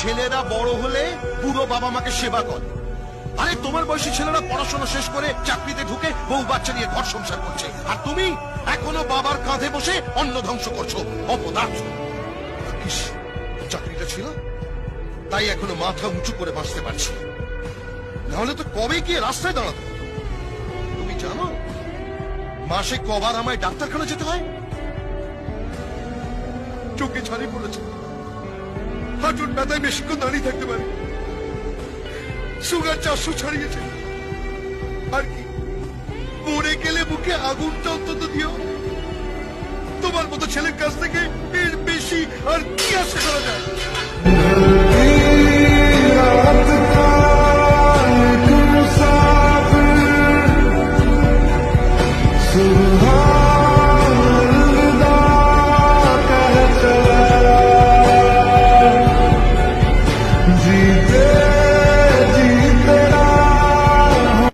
ছেলেরা বড় হলে পুরো বাবা মাকে সেবা করে। আরে তোমার বয়সী ছেলেরা পড়াশোনা শেষ করে চাকরিতে ঢুকে বউ বাচ্চা নিয়ে ঘর সংসার করছে, আর তুমি এখনো বাবার কাঁধে বসে অন্ন ধ্বংস করছো। অপদার্থ। ইস, চাকরিটা ছিল তাই এখনো মাথা উঁচু করে বাঁচতে পারছি, নাহলে তো কবে গিয়ে রাস্তায় দাঁড়াতো। তুমি জানো মাসে কবার আমায় ডাক্তারখানা যেতে হয়? চোখে ছাড়ি পড়েছে, হাঁটুর ব্যথায় বেশিক্ষণ দাঁড়িয়ে থাকতে পারি, সুগার 400 ছাড়িয়েছে। আর কি, মরে গেলে মুখে আগুনটা অন্তত দিও। তোমার মতো ছেলের কাছ থেকে এর বেশি আর কি আশা করা যায়? जीते